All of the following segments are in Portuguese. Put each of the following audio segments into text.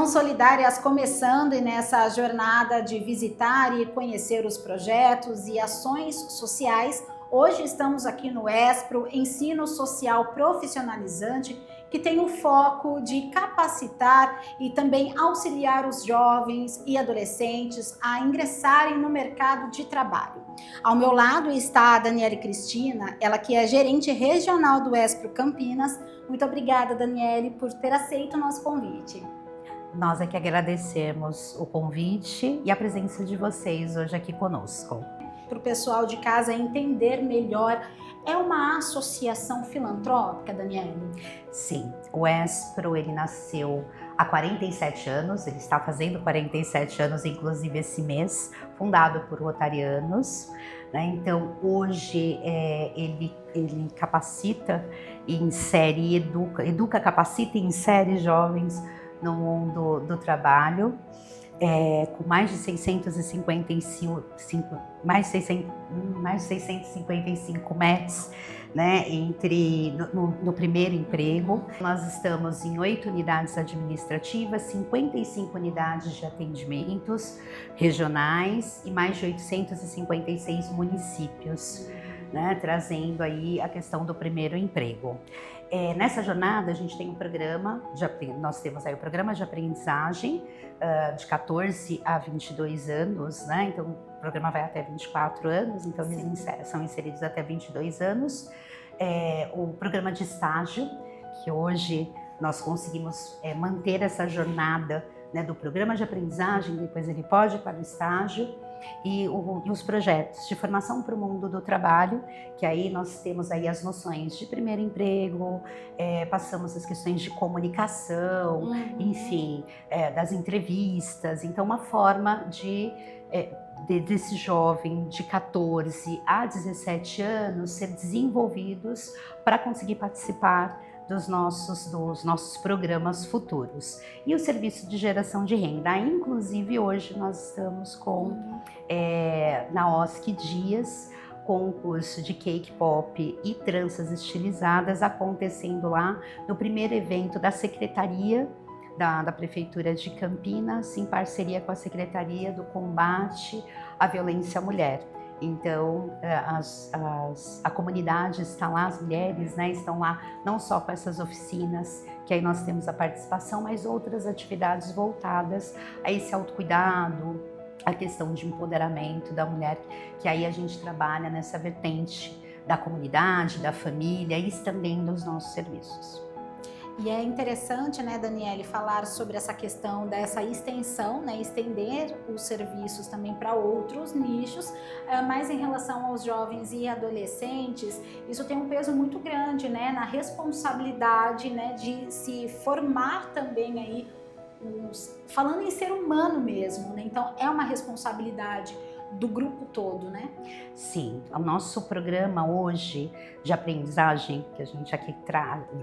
Mãos Solidárias começando nessa jornada de visitar e conhecer os projetos e ações sociais. Hoje estamos aqui no ESPRO, Ensino Social Profissionalizante, que tem o foco de capacitar e também auxiliar os jovens e adolescentes a ingressarem no mercado de trabalho. Ao meu lado está a Daniele Cristina, ela que é gerente regional do ESPRO Campinas. Muito obrigada, Daniele, por ter aceito o nosso convite. Nós é que agradecemos o convite e a presença de vocês hoje aqui conosco. Para o pessoal de casa entender melhor, é uma associação filantrópica, Daniele? Sim, o ESPRO ele nasceu há 47 anos, ele está fazendo 47 anos, inclusive esse mês, fundado por rotarianos, né? Então hoje ele capacita e insere, educa, capacita e insere jovens no mundo do trabalho, com mais de 655 METs, né, no primeiro emprego. Nós estamos em 8 unidades administrativas, 55 unidades de atendimentos regionais e mais de 856 municípios, né, trazendo aí a questão do primeiro emprego. Nessa jornada a gente tem nós temos aí o programa de aprendizagem de 14 a 22 anos, né? Então o programa vai até 24 anos, então eles são inseridos até 22 anos. O programa de estágio, que hoje nós conseguimos manter essa jornada, né, do programa de aprendizagem, depois ele pode ir para o estágio. E os projetos de formação para o mundo do trabalho, que aí nós temos aí as noções de primeiro emprego, passamos as questões de comunicação, enfim, das entrevistas. Então uma forma desse jovem de 14 a 17 anos ser desenvolvidos para conseguir participar dos nossos programas futuros. E o serviço de geração de renda. Inclusive hoje nós estamos com, na OSC Dias, com o curso de cake pop e tranças estilizadas acontecendo lá no primeiro evento da Secretaria da Prefeitura de Campinas, em parceria com a Secretaria do Combate à Violência à Mulher. Então, a comunidade está lá, as mulheres, né, estão lá não só com essas oficinas, que aí nós temos a participação, mas outras atividades voltadas a esse autocuidado, a questão de empoderamento da mulher, que aí a gente trabalha nessa vertente da comunidade, da família e estendendo os nossos serviços. E é interessante, né, Daniele, falar sobre essa questão dessa extensão, né, estender os serviços também para outros nichos, mas em relação aos jovens e adolescentes, isso tem um peso muito grande, né, na responsabilidade, né, de se formar também aí, falando em ser humano mesmo, né, então é uma responsabilidade do grupo todo, né? Sim, o nosso programa hoje de aprendizagem, que a gente aqui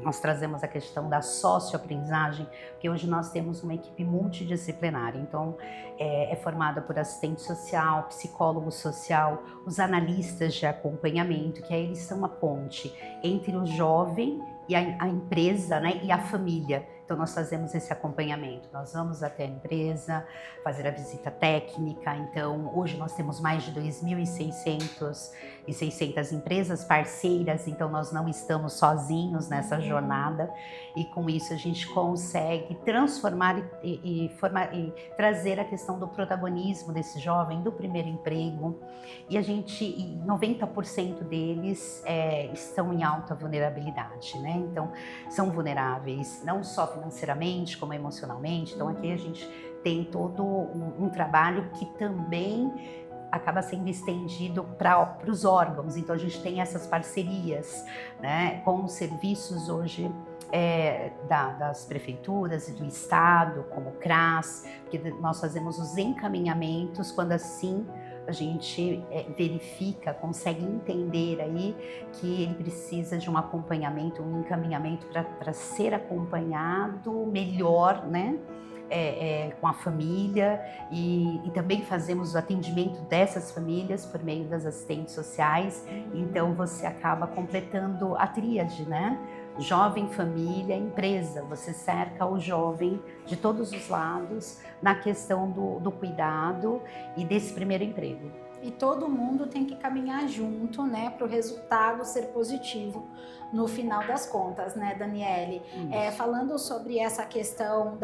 nós trazemos a questão da socioaprendizagem, porque hoje nós temos uma equipe multidisciplinar, então é formada por assistente social, psicólogo social, os analistas de acompanhamento, que aí eles são a ponte entre o jovem e a empresa, né, e a família. Então nós fazemos esse acompanhamento, nós vamos até a empresa, fazer a visita técnica. Então hoje nós temos mais de 2.600 empresas parceiras, então nós não estamos sozinhos nessa jornada, e com isso a gente consegue transformar e trazer a questão do protagonismo desse jovem, do primeiro emprego, e 90% deles estão em alta vulnerabilidade, né? Então são vulneráveis não só financeiramente como emocionalmente. Então aqui a gente tem todo um trabalho que também acaba sendo estendido para os órgãos. Então a gente tem essas parcerias, né, com os serviços hoje das prefeituras e do estado, como o CRAS, que nós fazemos os encaminhamentos quando assim a gente verifica, consegue entender aí que ele precisa de um acompanhamento, um encaminhamento para ser acompanhado melhor, né? Com a família, e também fazemos o atendimento dessas famílias por meio das assistentes sociais. Então você acaba completando a tríade, né? jovem, família, empresa. Você cerca o jovem de todos os lados na questão do cuidado e desse primeiro emprego. E todo mundo tem que caminhar junto, né, para o resultado ser positivo no final das contas, né, Daniele? Falando sobre essa questão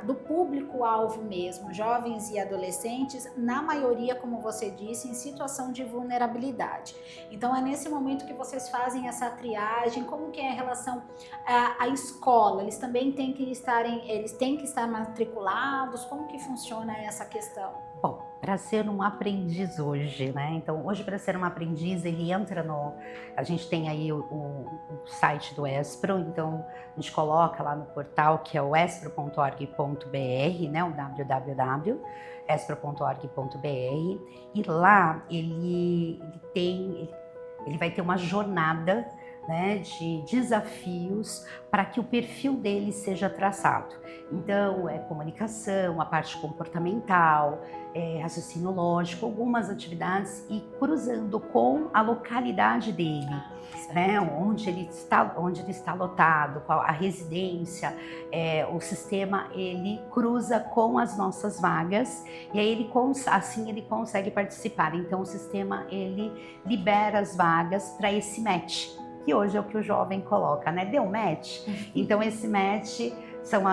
do público-alvo mesmo, jovens e adolescentes, na maioria, como você disse, em situação de vulnerabilidade. Então, é nesse momento que vocês fazem essa triagem. Como que é a relação à escola? Eles também têm que estar matriculados? Como que funciona essa questão? Bom, para ser um aprendiz hoje, né? Então, hoje, para ser um aprendiz, ele entra a gente tem aí o site do Espro, então a gente coloca lá no portal, que é o espro.org.br, né? O www.espro.org.br, e lá ele vai ter uma jornada, né, de desafios para que o perfil dele seja traçado. Então, comunicação, a parte comportamental, raciocínio lógico, algumas atividades e cruzando com a localidade dele, né, onde ele está lotado, qual a residência, o sistema ele cruza com as nossas vagas e aí assim ele consegue participar. Então, o sistema ele libera as vagas para esse match, que hoje é o que o jovem coloca, né? Deu match? Então, esse match são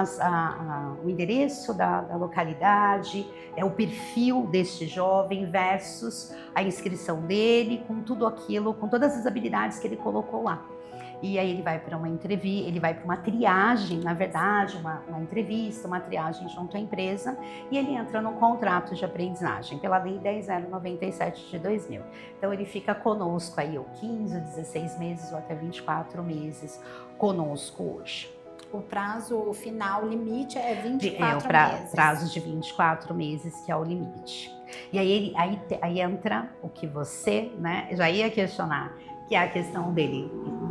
o endereço da localidade, o perfil deste jovem versus a inscrição dele, com tudo aquilo, com todas as habilidades que ele colocou lá. E aí ele vai para uma entrevista, ele vai para uma triagem, na verdade, uma entrevista, uma triagem junto à empresa, e ele entra no contrato de aprendizagem pela Lei 10.097 de 2000. Então ele fica conosco aí, ou 15, 16 meses ou até 24 meses conosco hoje. O prazo final, limite é 24 meses. Prazo de 24 meses, que é o limite. E aí entra o que você, né, já ia questionar, que é a questão dele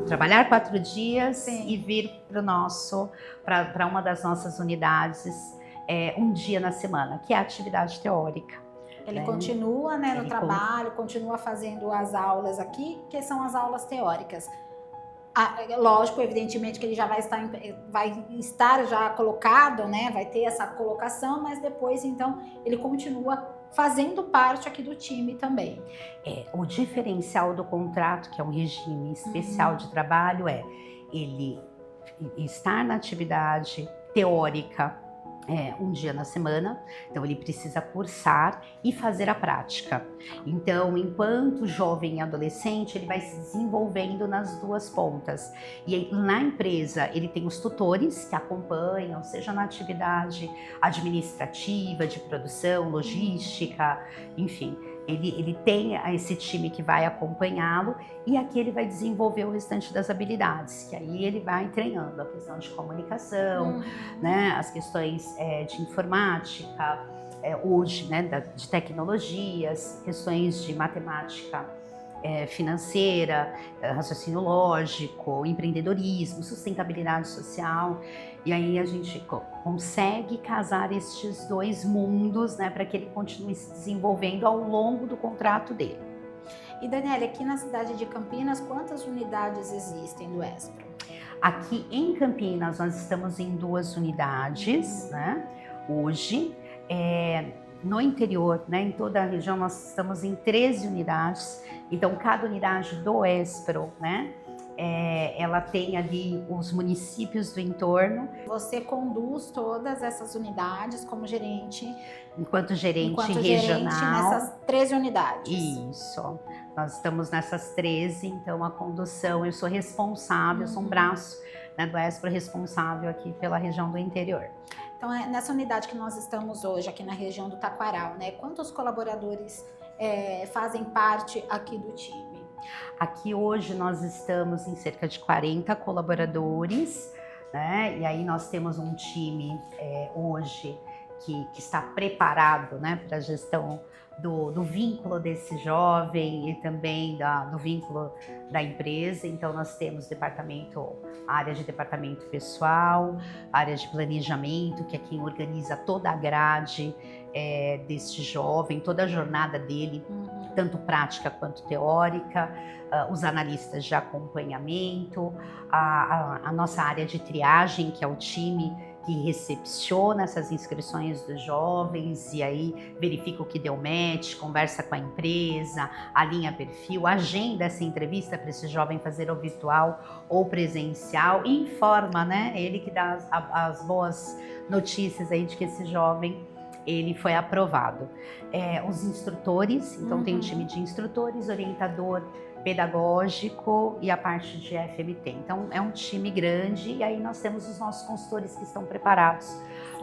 trabalhar 4 dias Sim. e vir para uma das nossas unidades um dia na semana, que é a atividade teórica. Ele continua, né, no trabalho, continua fazendo as aulas aqui, que são as aulas teóricas. Lógico, evidentemente que ele já vai estar já colocado, né, vai ter essa colocação, mas depois, então, ele continua fazendo parte aqui do time também. O diferencial do contrato, que é um regime especial de trabalho, ele estar na atividade teórica um dia na semana, então ele precisa cursar e fazer a prática. Então, enquanto jovem e adolescente, ele vai se desenvolvendo nas duas pontas. E aí, na empresa, ele tem os tutores que acompanham, seja na atividade administrativa, de produção, logística, enfim. Ele tem esse time que vai acompanhá-lo e aqui ele vai desenvolver o restante das habilidades, que aí ele vai treinando a questão de comunicação, né, as questões de informática, hoje, né, de tecnologias, questões de matemática financeira, raciocínio lógico, empreendedorismo, sustentabilidade social. E aí a gente consegue casar estes dois mundos, né, para que ele continue se desenvolvendo ao longo do contrato dele. E Daniele, aqui na cidade de Campinas, quantas unidades existem do Espro? Aqui em Campinas nós estamos em 2 unidades, né, hoje. No interior, né, em toda a região, nós estamos em 13 unidades. Então, cada unidade do Espro, né, ela tem ali os municípios do entorno. Você conduz todas essas unidades como gerente? Enquanto gerente regional. Nessas 13 unidades. Isso. Nós estamos nessas 13, então a condução, eu sou responsável, eu sou um braço, né, do Espro, responsável aqui pela região do interior. Então, nessa unidade que nós estamos hoje, aqui na região do Taquaral, né, quantos colaboradores fazem parte aqui do time? Aqui hoje nós estamos em cerca de 40 colaboradores, né, e aí nós temos um time hoje que está preparado, né, para a gestão do vínculo desse jovem e também do vínculo da empresa. Então nós temos área de departamento pessoal, área de planejamento, que é quem organiza toda a grade deste jovem, toda a jornada dele tanto prática quanto teórica, os analistas de acompanhamento, a nossa área de triagem, que é o time que recepciona essas inscrições dos jovens e aí verifica o que deu match, conversa com a empresa, alinha perfil, agenda essa entrevista para esse jovem fazer ou virtual ou presencial e informa, né? Ele que dá as boas notícias aí de que esse jovem ele foi aprovado. Os instrutores, então tem um time de instrutores, orientador pedagógico e a parte de FMT. Então é um time grande e aí nós temos os nossos consultores que estão preparados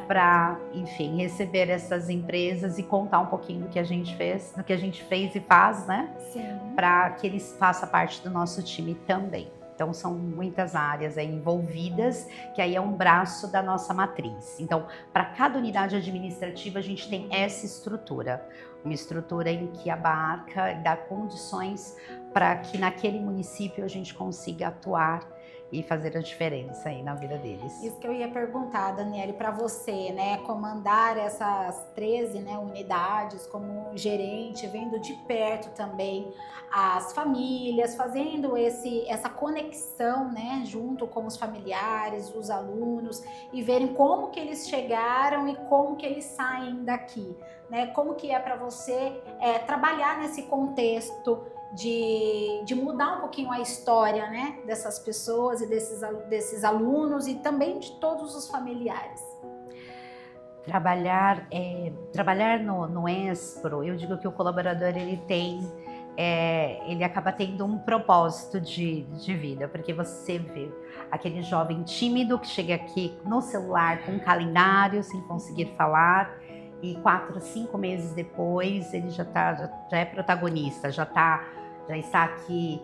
para, enfim, receber essas empresas e contar um pouquinho do que a gente fez, do que a gente fez e faz, né? Sim. Para que eles façam parte do nosso time também. Então são muitas áreas aí envolvidas, que aí é um braço da nossa matriz. Então, para cada unidade administrativa a gente tem essa estrutura, uma estrutura em que abarca e dá condições para que naquele município a gente consiga atuar e fazer a diferença aí na vida deles. Isso que eu ia perguntar, Daniele, para você, né, comandar essas 13, né, unidades como gerente, vendo de perto também as famílias, fazendo essa conexão, né, junto com os familiares, os alunos e verem como que eles chegaram e como que eles saem daqui, né? Como que é para você trabalhar nesse contexto de mudar um pouquinho a história, né, dessas pessoas e desses alunos e também de todos os familiares. Trabalhar no Espro, eu digo que o colaborador ele acaba tendo um propósito de vida, porque você vê aquele jovem tímido que chega aqui no celular com um calendário sem conseguir falar e 4, 5 meses depois ele já é protagonista, já está aqui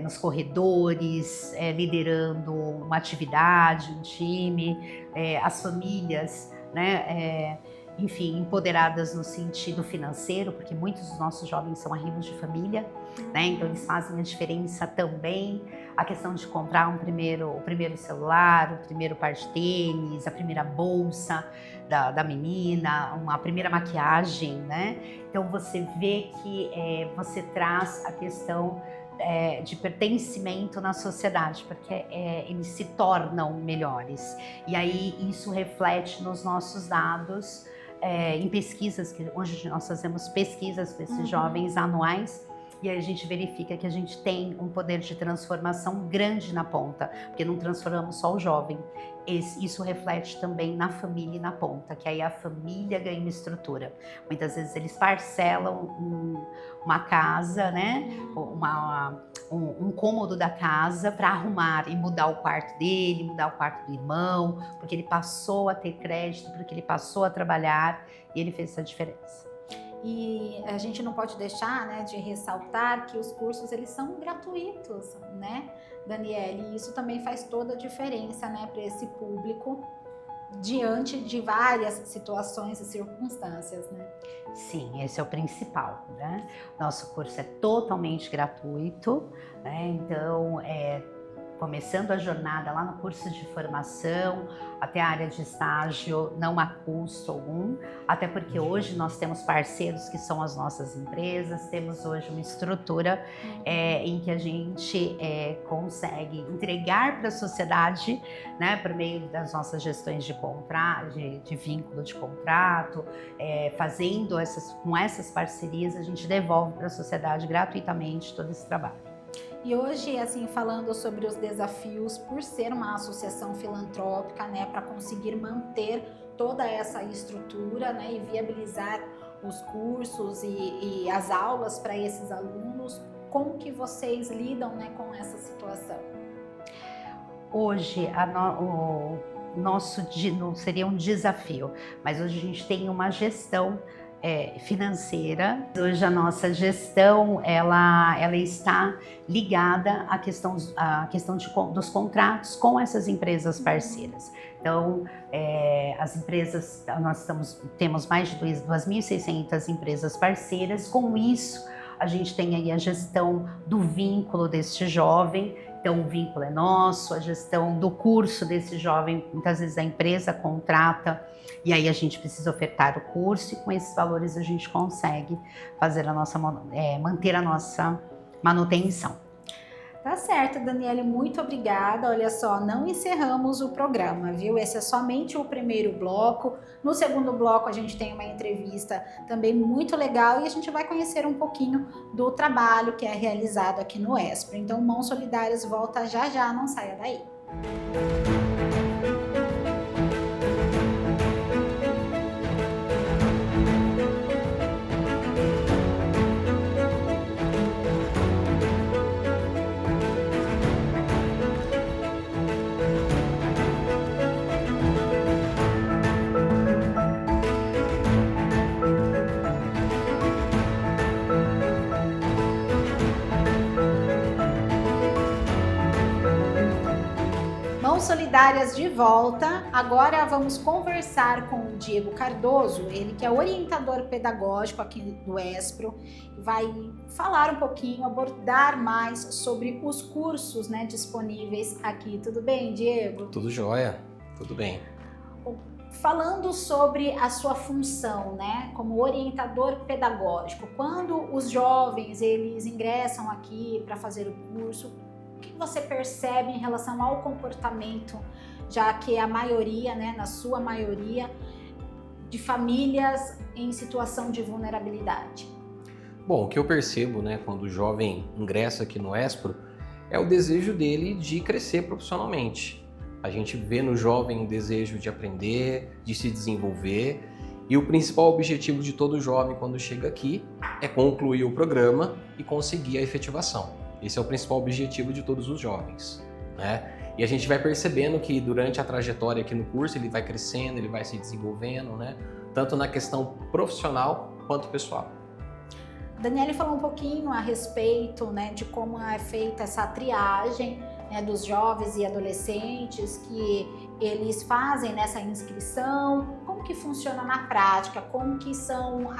nos corredores, liderando uma atividade, um time, as famílias, né, enfim, empoderadas no sentido financeiro, porque muitos dos nossos jovens são arribos de família, né, então eles fazem a diferença também. A questão de comprar o primeiro celular, o primeiro par de tênis, a primeira bolsa da menina, uma primeira maquiagem, né? Então você vê que você traz a questão de pertencimento na sociedade, porque eles se tornam melhores. E aí isso reflete nos nossos dados, em pesquisas, que hoje nós fazemos pesquisas para esses jovens anuais, e aí a gente verifica que a gente tem um poder de transformação grande na ponta, porque não transformamos só o jovem. Isso reflete também na família e na ponta, que aí a família ganha uma estrutura. Muitas vezes eles parcelam uma casa, né? Um cômodo da casa para arrumar e mudar o quarto dele, mudar o quarto do irmão, porque ele passou a ter crédito, porque ele passou a trabalhar e ele fez essa diferença. E a gente não pode deixar, né, de ressaltar que os cursos eles são gratuitos, né, Daniele? E isso também faz toda a diferença, né, para esse público diante de várias situações e circunstâncias, né? Sim, esse é o principal, né? Nosso curso é totalmente gratuito, né? Então, começando a jornada lá no curso de formação, até a área de estágio, não há custo algum, até porque hoje nós temos parceiros que são as nossas empresas, temos hoje uma estrutura em que a gente consegue entregar para a sociedade, né, por meio das nossas gestões de contrato, de vínculo de contrato, fazendo com essas parcerias, a gente devolve para a sociedade gratuitamente todo esse trabalho. E hoje, assim, falando sobre os desafios, por ser uma associação filantrópica, né, para conseguir manter toda essa estrutura, né, e viabilizar os cursos e as aulas para esses alunos, como que vocês lidam, né, com essa situação? Hoje, o nosso não seria um desafio, mas hoje a gente tem uma gestão financeira. Hoje a nossa gestão ela está ligada à questão dos contratos com essas empresas parceiras. Então, as empresas, nós temos mais de 2.600 empresas parceiras. Com isso, a gente tem aí a gestão do vínculo deste jovem, Então o vínculo é nosso, a gestão do curso desse jovem, muitas vezes a empresa contrata e aí a gente precisa ofertar o curso e com esses valores a gente consegue fazer manter a nossa manutenção. Tá certo, Daniele, muito obrigada. Olha só, não encerramos o programa, viu? Esse é somente o primeiro bloco. No segundo bloco a gente tem uma entrevista também muito legal e a gente vai conhecer um pouquinho do trabalho que é realizado aqui no Espro. Então, Mãos Solidárias volta já já, não saia daí. Mãos Solidárias de volta. Agora vamos conversar com o Diego Cardoso, ele que é orientador pedagógico aqui do Espro, vai falar um pouquinho, abordar mais sobre os cursos, né, disponíveis aqui. Tudo bem, Diego? Tudo jóia, tudo bem. Falando sobre a sua função, né, como orientador pedagógico, quando os jovens eles ingressam aqui para fazer o curso, o que você percebe em relação ao comportamento, já que a maioria, né, na sua maioria, de famílias em situação de vulnerabilidade? Bom, o que eu percebo, né, quando o jovem ingressa aqui no Espro, é o desejo dele de crescer profissionalmente. A gente vê no jovem o desejo de aprender, de se desenvolver, e o principal objetivo de todo jovem quando chega aqui é concluir o programa e conseguir a efetivação. Esse é o principal objetivo de todos os jovens, né? E a gente vai percebendo que durante a trajetória aqui no curso ele vai crescendo, ele vai se desenvolvendo, né? Tanto na questão profissional quanto pessoal. Daniele falou um pouquinho a respeito, né, de como é feita essa triagem, né, dos jovens e adolescentes que eles fazem nessa inscrição. Como que funciona na prática? Como que são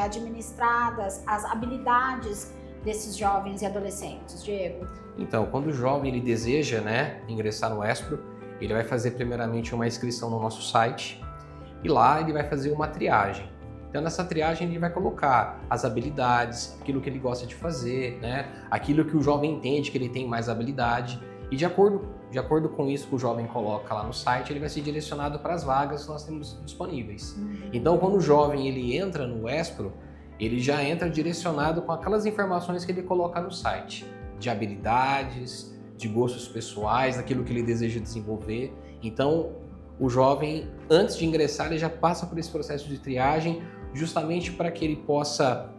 administradas as habilidades desses jovens e adolescentes, Diego? Então, quando o jovem ele deseja, né, ingressar no Espro, ele vai fazer primeiramente uma inscrição no nosso site e lá ele vai fazer uma triagem. Então, nessa triagem ele vai colocar as habilidades, aquilo que ele gosta de fazer, né, aquilo que o jovem entende que ele tem mais habilidade e de acordo com isso que o jovem coloca lá no site, ele vai ser direcionado para as vagas que nós temos disponíveis. Então, quando o jovem ele entra no Espro, ele já entra direcionado com aquelas informações que ele coloca no site, de habilidades, de gostos pessoais, daquilo que ele deseja desenvolver. Então, o jovem, antes de ingressar, ele já passa por esse processo de triagem, justamente para que ele possa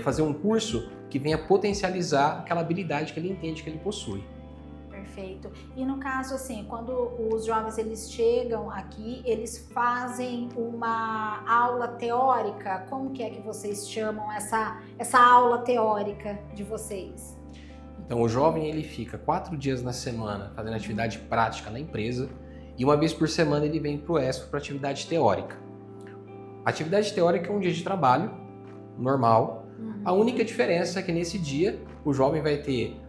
fazer um curso que venha potencializar aquela habilidade que ele entende que ele possui. Perfeito. E no caso, assim, quando os jovens eles chegam aqui, eles fazem uma aula teórica? Como que é que vocês chamam essa aula teórica de vocês? Então, o jovem ele fica 4 dias na semana fazendo atividade prática na empresa e uma vez por semana ele vem para o Espro para atividade teórica. A atividade teórica é um dia de trabalho normal. A única diferença é que nesse dia o jovem vai ter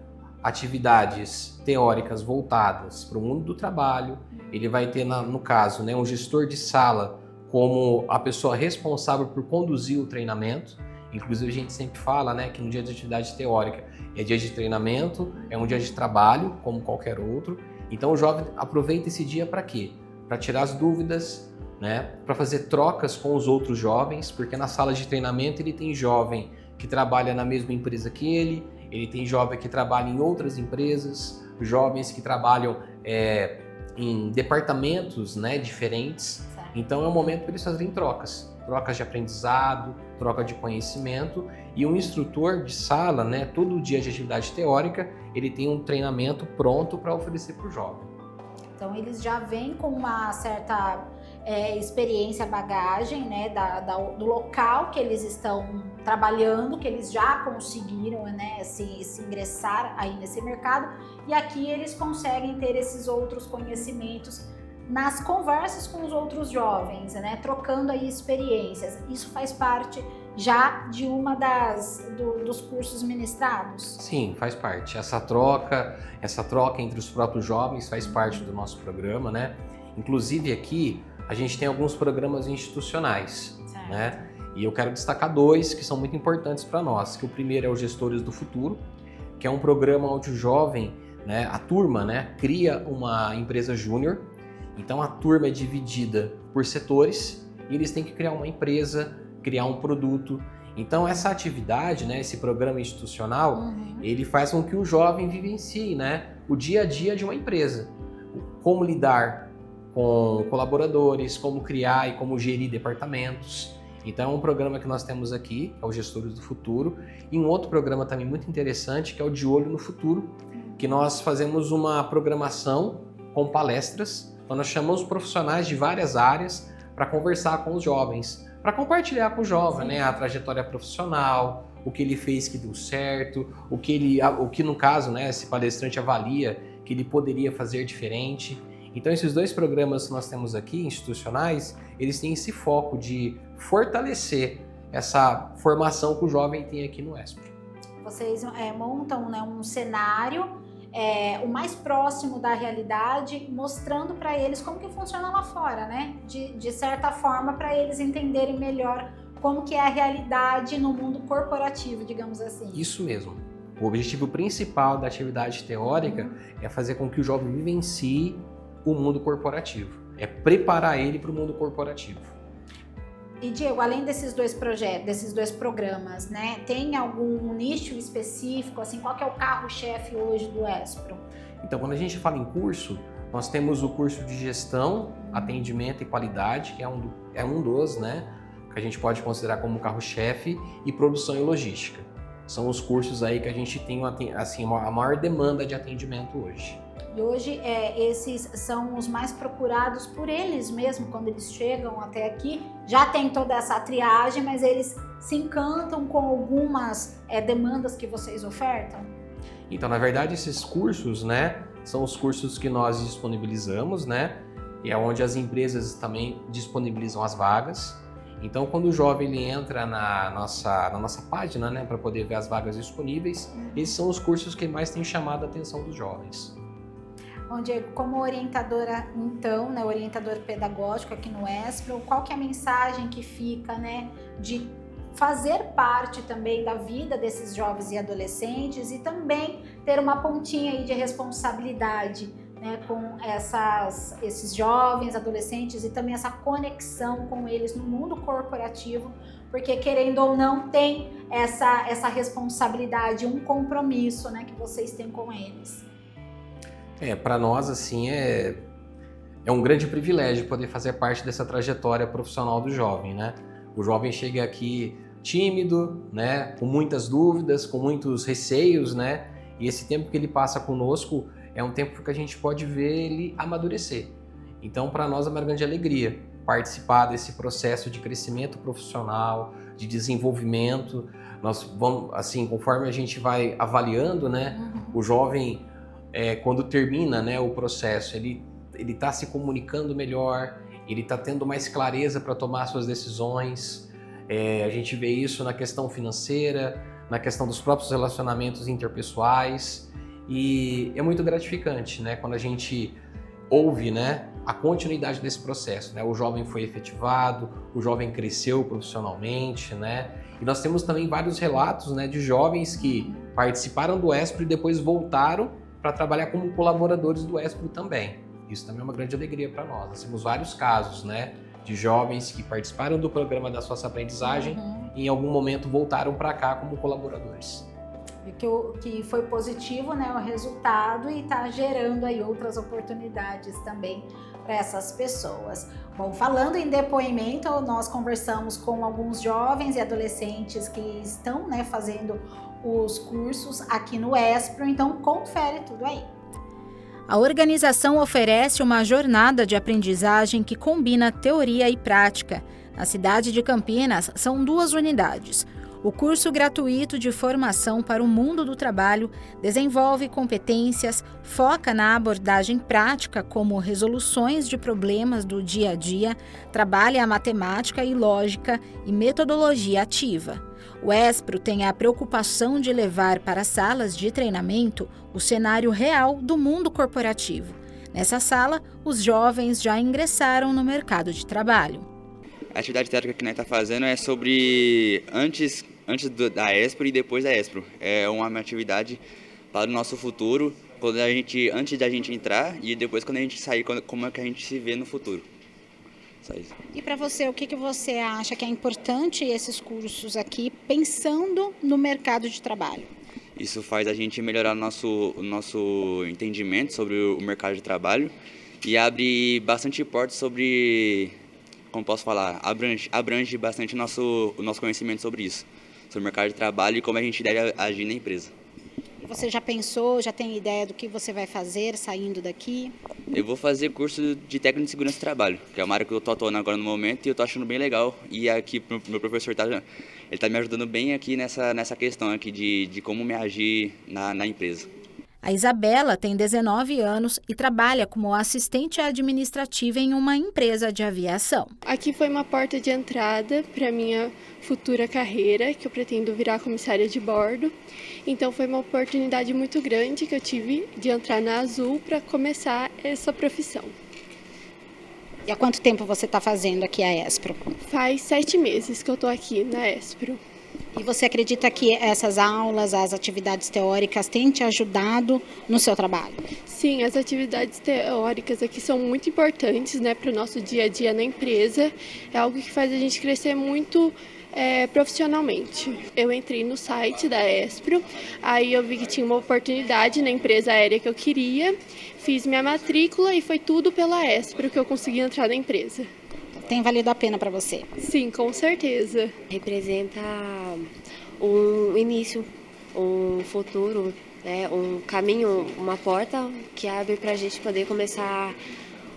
atividades teóricas voltadas para o mundo do trabalho, ele vai ter, no caso, né, um gestor de sala como a pessoa responsável por conduzir o treinamento. Inclusive a gente sempre fala, né, que no dia de atividade teórica é dia de treinamento, é um dia de trabalho, como qualquer outro. Então o jovem aproveita esse dia para quê? Para tirar as dúvidas, né, para fazer trocas com os outros jovens, porque na sala de treinamento ele tem jovem que trabalha na mesma empresa que ele tem jovem que trabalha em outras empresas, jovens que trabalham em departamentos, né, diferentes. Então é um momento para eles fazerem trocas de aprendizado, troca de conhecimento, e um instrutor de sala, né, todo dia de atividade teórica, ele tem um treinamento pronto para oferecer para o jovem. Então eles já vêm com uma certa experiência, bagagem, né, do local que eles estão trabalhando, que eles já conseguiram, né, se ingressar aí nesse mercado, e aqui eles conseguem ter esses outros conhecimentos nas conversas com os outros jovens, né, trocando aí experiências. Isso faz parte já de uma dos cursos ministrados? Sim, faz parte. Essa troca entre os próprios jovens faz parte do nosso programa, né? Inclusive aqui a gente tem alguns programas institucionais, né? E eu quero destacar dois que são muito importantes para nós, que o primeiro é o Gestores do Futuro, que é um programa onde o jovem, né, a turma, né, cria uma empresa júnior. Então a turma é dividida por setores e eles têm que criar uma empresa, criar um produto. Então essa atividade, né, esse programa institucional, ele faz com que o jovem vivencie, né, o dia a dia de uma empresa. Como lidar com colaboradores, como criar e como gerir departamentos. Então é um programa que nós temos aqui, que é o Gestores do Futuro, e um outro programa também muito interessante, que é o De Olho no Futuro, que nós fazemos uma programação com palestras. Então nós chamamos profissionais de várias áreas para conversar com os jovens, para compartilhar com o jovem, né, a trajetória profissional, o que ele fez que deu certo, o que no caso, né, esse palestrante avalia que ele poderia fazer diferente. Então esses dois programas que nós temos aqui, institucionais, eles têm esse foco de fortalecer essa formação que o jovem tem aqui no ESPRO. Vocês montam, né, um cenário o mais próximo da realidade, mostrando para eles como que funciona lá fora, né? De certa forma, para eles entenderem melhor como que é a realidade no mundo corporativo, digamos assim. Isso mesmo. O objetivo principal da atividade teórica é fazer com que o jovem vivencie o mundo corporativo, é preparar ele para o mundo corporativo. E Diego, além desses dois projetos, desses dois programas, né, tem algum nicho específico, assim, qual que é o carro-chefe hoje do ESPRO? Então, quando a gente fala em curso, nós temos o curso de gestão, atendimento e qualidade, que é um dos, né, que a gente pode considerar como carro-chefe, e produção e logística. São os cursos aí que a gente tem, assim, a maior demanda de atendimento hoje. E hoje esses são os mais procurados por eles mesmo, quando eles chegam até aqui. Já tem toda essa triagem, mas eles se encantam com algumas demandas que vocês ofertam? Então, na verdade, esses cursos, né, são os cursos que nós disponibilizamos, né, e é onde as empresas também disponibilizam as vagas. Então, quando o jovem ele entra na nossa página, né, para poder ver as vagas disponíveis, esses são os cursos que mais têm chamado a atenção dos jovens. Onde, como orientadora, então, né, orientador pedagógico aqui no ESPRO, qual que é a mensagem que fica, né, de fazer parte também da vida desses jovens e adolescentes e também ter uma pontinha aí de responsabilidade, né, com esses jovens, adolescentes e também essa conexão com eles no mundo corporativo, porque querendo ou não tem essa responsabilidade, um compromisso, né, que vocês têm com eles. Para nós, assim, é um grande privilégio poder fazer parte dessa trajetória profissional do jovem, né? O jovem chega aqui tímido, né, com muitas dúvidas, com muitos receios, né? E esse tempo que ele passa conosco é um tempo que a gente pode ver ele amadurecer. Então, para nós é uma grande alegria participar desse processo de crescimento profissional, de desenvolvimento. Nós vamos, assim, conforme a gente vai avaliando, né, o jovem, quando termina, né, o processo, ele está se comunicando melhor, ele está tendo mais clareza para tomar suas decisões. A gente vê isso na questão financeira, na questão dos próprios relacionamentos interpessoais, e é muito gratificante, né, quando a gente ouve, né, a continuidade desse processo, né? O jovem foi efetivado, o jovem cresceu profissionalmente, né? E nós temos também vários relatos, né, de jovens que participaram do ESPRO e depois voltaram para trabalhar como colaboradores do ESPRO também. Isso também é uma grande alegria para nós. Nós temos vários casos, né, de jovens que participaram do programa da Sócio-Aprendizagem e em algum momento voltaram para cá como colaboradores. E que foi positivo, né, o resultado, e está gerando aí outras oportunidades também para essas pessoas. Bom, falando em depoimento, nós conversamos com alguns jovens e adolescentes que estão, né, fazendo os cursos aqui no ESPRO, então confere tudo aí. A organização oferece uma jornada de aprendizagem que combina teoria e prática. Na cidade de Campinas, são 2 unidades. O curso gratuito de formação para o mundo do trabalho desenvolve competências, foca na abordagem prática como resoluções de problemas do dia a dia, trabalha a matemática e lógica e metodologia ativa. O Espro tem a preocupação de levar para as salas de treinamento o cenário real do mundo corporativo. Nessa sala, os jovens já ingressaram no mercado de trabalho. A atividade teórica que nós estamos fazendo é sobre antes da Espro e depois da Espro. É uma atividade para o nosso futuro, antes da gente entrar e depois quando a gente sair, como é que a gente se vê no futuro. Só isso. E para você, o que você acha que é importante esses cursos aqui, pensando no mercado de trabalho? Isso faz a gente melhorar o nosso entendimento sobre o mercado de trabalho e abre bastante portas sobre, como posso falar, abrange bastante o nosso conhecimento sobre isso, sobre o mercado de trabalho e como a gente deve agir na empresa. Você já pensou, já tem ideia do que você vai fazer saindo daqui? Eu vou fazer curso de técnico de segurança do trabalho, que é uma área que eu estou atuando agora no momento e eu estou achando bem legal. E aqui meu professor está me ajudando bem aqui nessa questão aqui de como me agir na empresa. A Isabela tem 19 anos e trabalha como assistente administrativa em uma empresa de aviação. Aqui foi uma porta de entrada para a minha futura carreira, que eu pretendo virar comissária de bordo. Então foi uma oportunidade muito grande que eu tive de entrar na Azul para começar essa profissão. E há quanto tempo você está fazendo aqui a Espro? Faz 7 meses que eu estou aqui na Espro. E você acredita que essas aulas, as atividades teóricas têm te ajudado no seu trabalho? Sim, as atividades teóricas aqui são muito importantes, né, para o nosso dia a dia na empresa. É algo que faz a gente crescer muito profissionalmente. Eu entrei no site da Espro, aí eu vi que tinha uma oportunidade na empresa aérea que eu queria, fiz minha matrícula e foi tudo pela Espro que eu consegui entrar na empresa. Tem valido a pena para você? Sim, com certeza. Representa um início, um futuro, né? Um caminho, uma porta que abre para a gente poder começar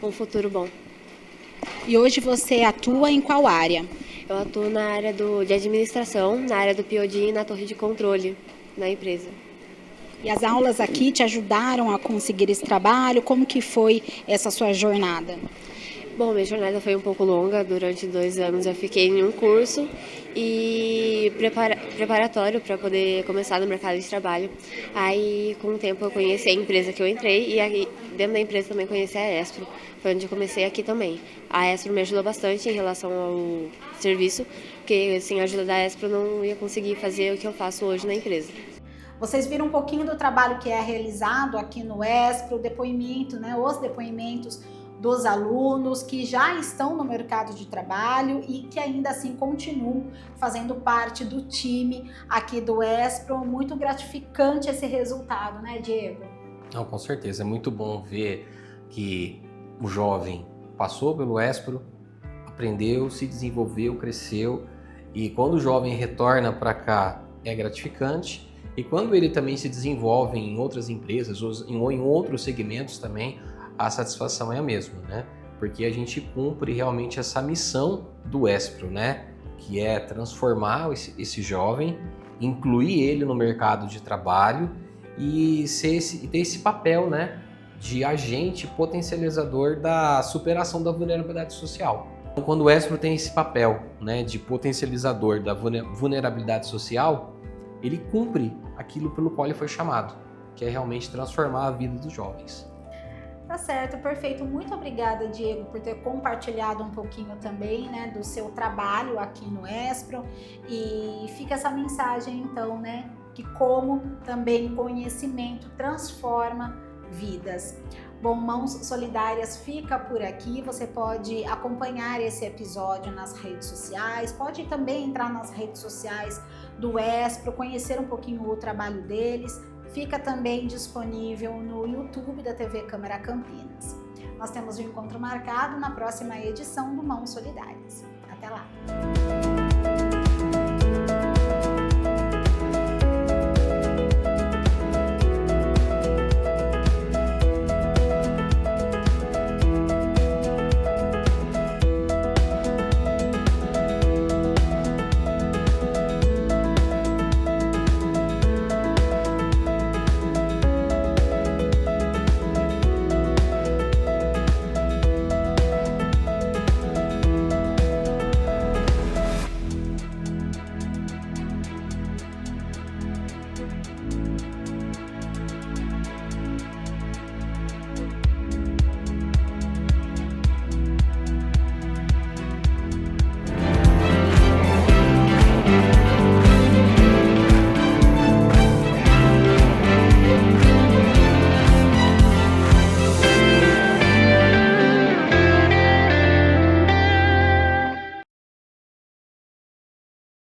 um futuro bom. E hoje você atua em qual área? Eu atuo na área de administração, na área do POD e na torre de controle na empresa. E as aulas aqui te ajudaram a conseguir esse trabalho? Como que foi essa sua jornada? Bom, minha jornada foi um pouco longa, durante 2 anos eu fiquei em um curso e preparatório para poder começar no mercado de trabalho. Aí, com o tempo, eu conheci a empresa que eu entrei e aí, dentro da empresa também conheci a Espro. Foi onde eu comecei aqui também. A Espro me ajudou bastante em relação ao serviço, porque sem a ajuda da Espro eu não ia conseguir fazer o que eu faço hoje na empresa. Vocês viram um pouquinho do trabalho que é realizado aqui no Espro, o depoimento, né, os depoimentos dos alunos que já estão no mercado de trabalho e que ainda assim continuam fazendo parte do time aqui do Espro. Muito gratificante esse resultado, né, Diego? Não, com certeza, é muito bom ver que o jovem passou pelo Espro, aprendeu, se desenvolveu, cresceu e quando o jovem retorna para cá é gratificante e quando ele também se desenvolve em outras empresas ou em outros segmentos também, a satisfação é a mesma, né? Porque a gente cumpre realmente essa missão do Espro, né? Que é transformar esse jovem, incluir ele no mercado de trabalho e ter esse papel, né? De agente potencializador da superação da vulnerabilidade social. Então, quando o Espro tem esse papel, né? De potencializador da vulnerabilidade social, ele cumpre aquilo pelo qual ele foi chamado, que é realmente transformar a vida dos jovens. Tá certo, perfeito. Muito obrigada, Diego, por ter compartilhado um pouquinho também, né, do seu trabalho aqui no Espro. E fica essa mensagem, então, né, que como também conhecimento transforma vidas. Bom, Mãos Solidárias fica por aqui. Você pode acompanhar esse episódio nas redes sociais, pode também entrar nas redes sociais do Espro, conhecer um pouquinho o trabalho deles. Fica também disponível no YouTube da TV Câmara Campinas. Nós temos um encontro marcado na próxima edição do Mãos Solidárias. Até lá!